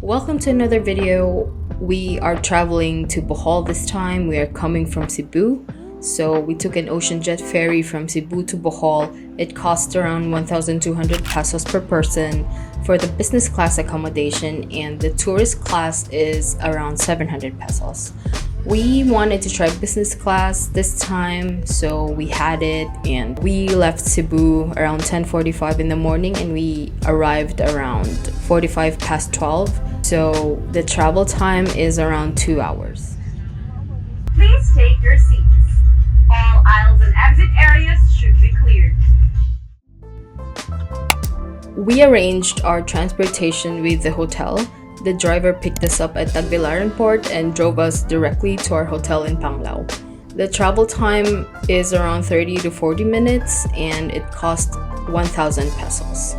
Welcome to another video. We are traveling to Bohol this time. We are coming from Cebu. So we took an ocean jet ferry from Cebu to Bohol. It cost around 1,200 pesos per person for the business class accommodation, and the tourist class is around 700 pesos. We wanted to try business class this time, so we had it, and we left Cebu around 10:45 in the morning and we arrived around 45 past 12. So the travel time is around 2 hours. Please take your seats. All aisles and exit areas should be cleared. We arranged our transportation with the hotel. The driver picked us up at Tagbilaran Port and drove us directly to our hotel in Panglao. The travel time is around 30 to 40 minutes and it cost 1,000 pesos.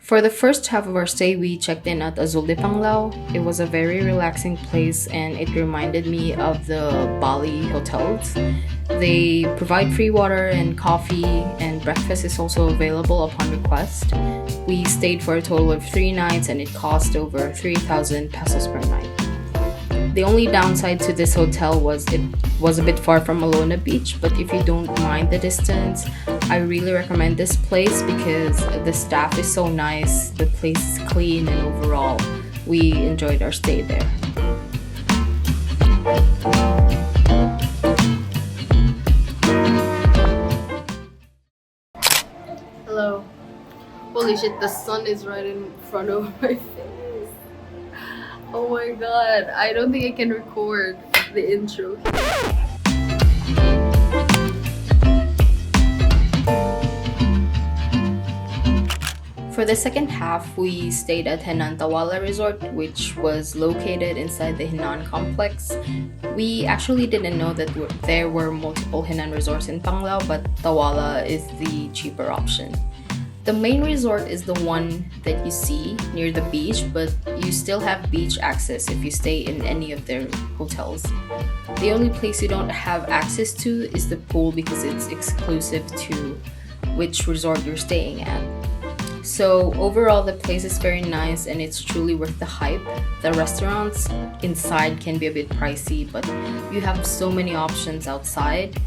For the first half of our stay, we checked in at Panglao. It was a very relaxing place and it reminded me of the Bali hotels. They provide free water and coffee, and breakfast is also available upon request. We stayed for a total of 3 nights and it cost over 3,000 pesos per night. The only downside to this hotel was it was a bit far from Alona Beach, but if you don't mind the distance, I really recommend this place because the staff is so nice, the place is clean, and overall, we enjoyed our stay there. Hello. Holy shit, the sun is right in front of my face. Oh my god, I don't think I can record the intro. For the second half, we stayed at Tawala Resort, which was located inside the Henan complex. We actually didn't know that there were multiple Henan resorts in Panglao, but Tawala is the cheaper option. The main resort is the one that you see near the beach, but you still have beach access if you stay in any of their hotels. The only place you don't have access to is the pool because it's exclusive to which resort you're staying at. So overall, the place is very nice and it's truly worth the hype. The restaurants inside can be a bit pricey, but you have so many options outside.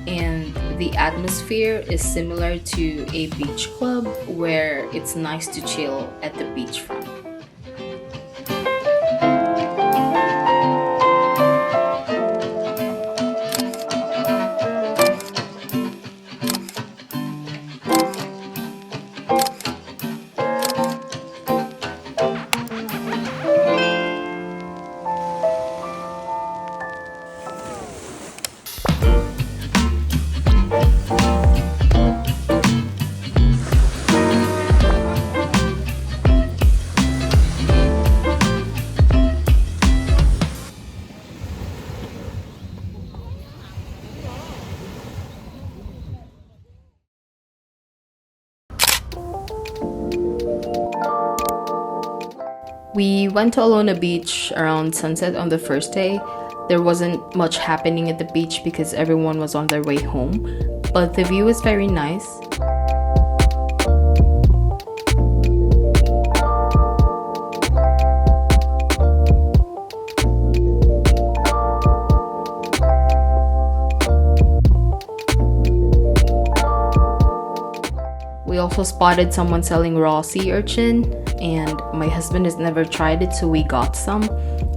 And the atmosphere is similar to a beach club where it's nice to chill at the beachfront. We went to Alona Beach around sunset on the first day. There wasn't much happening at the beach because everyone was on their way home, but the view is very nice. We also spotted someone selling raw sea urchin, and my husband has never tried it, so we got some.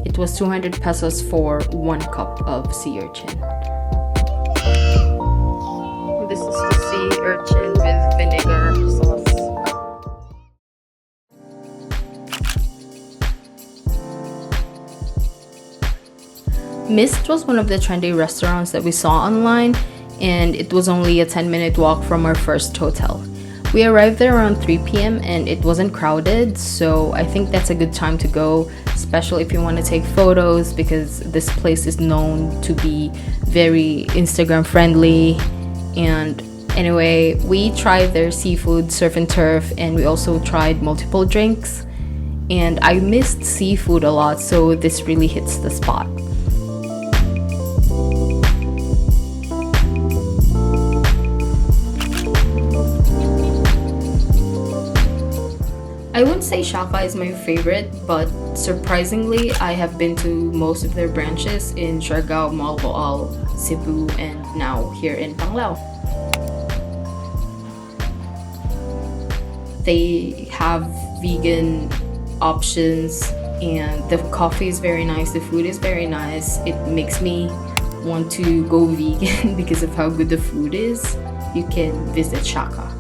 It was 200 pesos for 1 cup of sea urchin. This is the sea urchin with vinegar sauce. Mist was one of the trendy restaurants that we saw online, and it was only a 10-minute walk from our first hotel. We arrived there around 3 p.m. and it wasn't crowded, so I think that's a good time to go, especially if you want to take photos because this place is known to be very Instagram friendly and Anyway, we tried their seafood surf and turf, and we also tried multiple drinks. And I missed seafood a lot, so this really hits the spot. I wouldn't say Shaka is my favorite, but surprisingly, I have been to most of their branches in Siargao, Bohol, Cebu, and now here in Panglao. They have vegan options, and the coffee is very nice, the food is very nice. It makes me want to go vegan because of how good the food is. You can visit Shaka.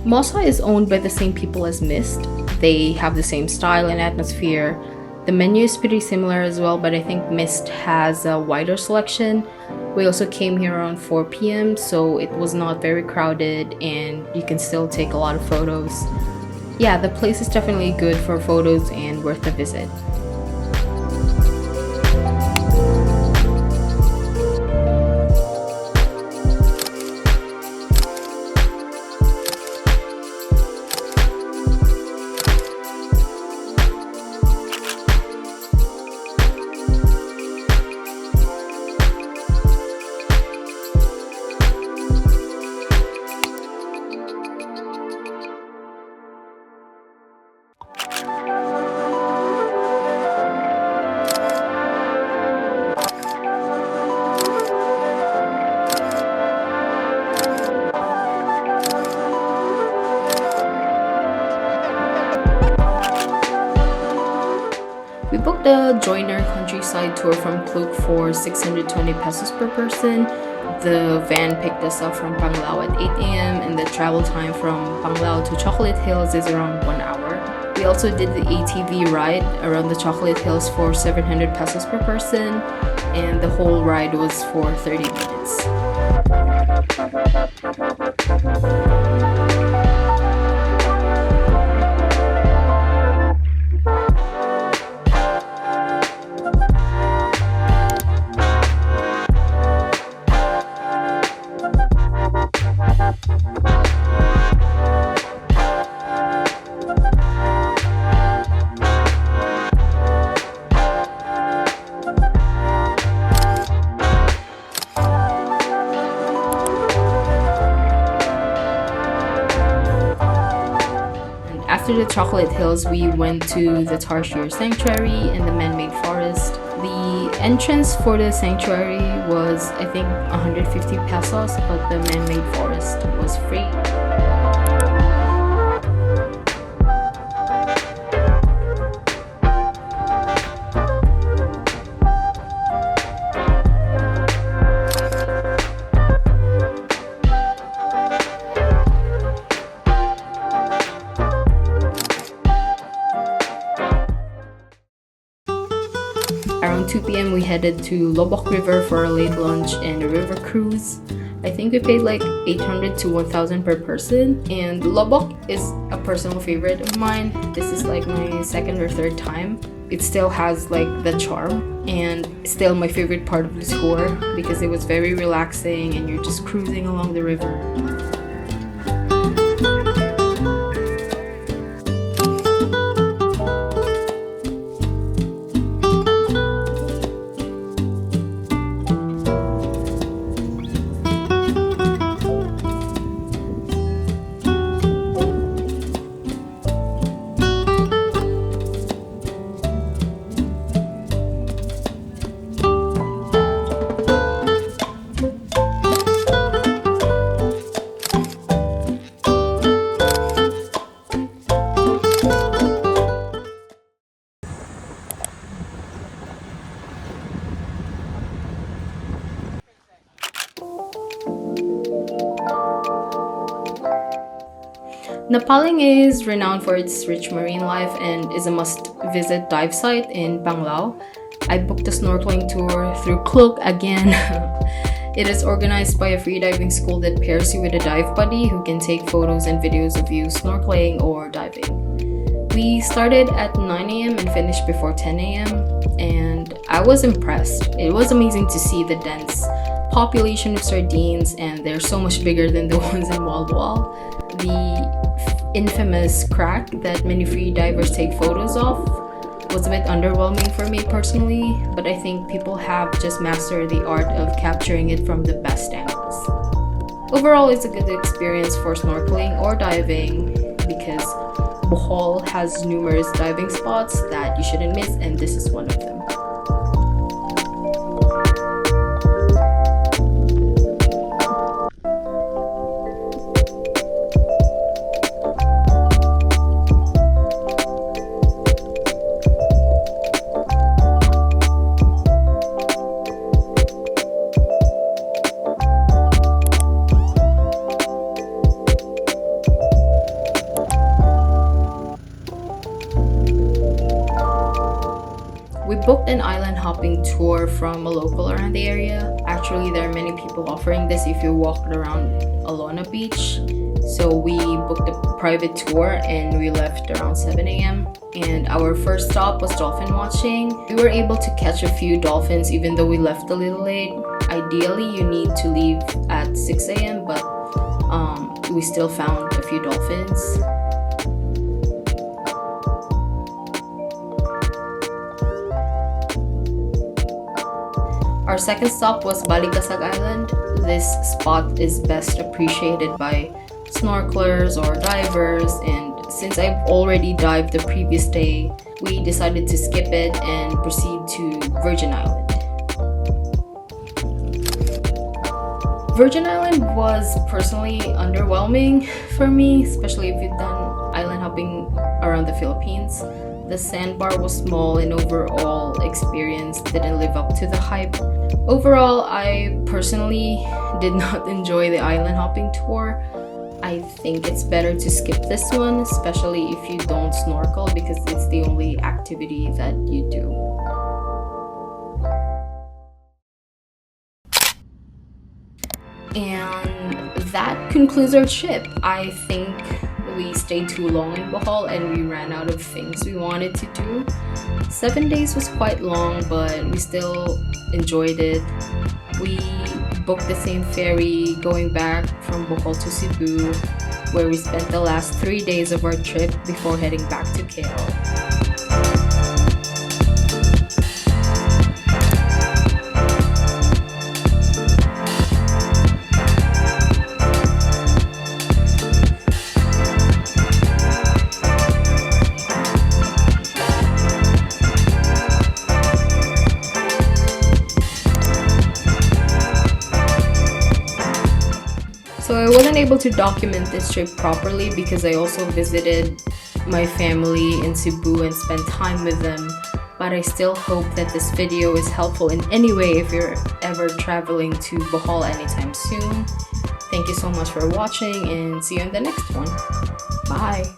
Mosa is owned by the same people as Mist. They have the same style and atmosphere. The menu is pretty similar as well, but I think Mist has a wider selection. We also came here around 4 p.m, so it was not very crowded and you can still take a lot of photos. Yeah, the place is definitely good for photos and worth a visit. We booked a Joiner countryside tour from Klook for 620 pesos per person. The van picked us up from Panglao at 8 a.m. and the travel time from Panglao to Chocolate Hills is around 1 hour. We also did the ATV ride around the Chocolate Hills for 700 pesos per person, and the whole ride was for 30 minutes. After the Chocolate Hills, we went to the Tarsier Sanctuary and the man-made forest. The entrance for the sanctuary was, I think, 150 pesos, but the man-made forest was free. Around 2 p.m. we headed to Lobok River for a late lunch and a river cruise. I think we paid like 800 to 1,000 per person, and Lobok is a personal favorite of mine. This is like my second or third time. It still has like the charm, and still my favorite part of the tour because it was very relaxing and you're just cruising along the river. Napaling is renowned for its rich marine life and is a must-visit dive site in Panglao. I booked a snorkeling tour through Klook again. It is organized by a freediving school that pairs you with a dive buddy who can take photos and videos of you snorkeling or diving. We started at 9 a.m. and finished before 10 a.m. and I was impressed. It was amazing to see the dense population of sardines, and they're so much bigger than the ones in Bohol. The infamous crack that many free divers take photos of was a bit underwhelming for me personally, but I think people have just mastered the art of capturing it from the best angles. Overall, it's a good experience for snorkeling or diving because Bohol has numerous diving spots that you shouldn't miss, and this is one of them. We booked an island hopping tour from a local around the area. Actually, there are many people offering this if you walk around Alona Beach. So we booked a private tour and we left around 7 a.m. And our first stop was dolphin watching. We were able to catch a few dolphins even though we left a little late. Ideally, you need to leave at 6 a.m. but we still found a few dolphins. Our second stop was Balikasag Island. This spot is best appreciated by snorkelers or divers, and since I've already dived the previous day, we decided to skip it and proceed to Virgin Island. Virgin Island was personally underwhelming for me, especially if you've done island hopping around the Philippines. The sandbar was small and overall experience didn't live up to the hype. Overall, I personally did not enjoy the island hopping tour. I think it's better to skip this one, especially if you don't snorkel because it's the only activity that you do. And that concludes our trip. I think we stayed too long in Bohol and we ran out of things we wanted to do. 7 days was quite long, but we still enjoyed it. We booked the same ferry going back from Bohol to Cebu, where we spent the last 3 days of our trip before heading back to KL. So I wasn't able to document this trip properly because I also visited my family in Cebu and spent time with them. But I still hope that this video is helpful in any way if you're ever traveling to Bohol anytime soon. Thank you so much for watching and see you in the next one. Bye!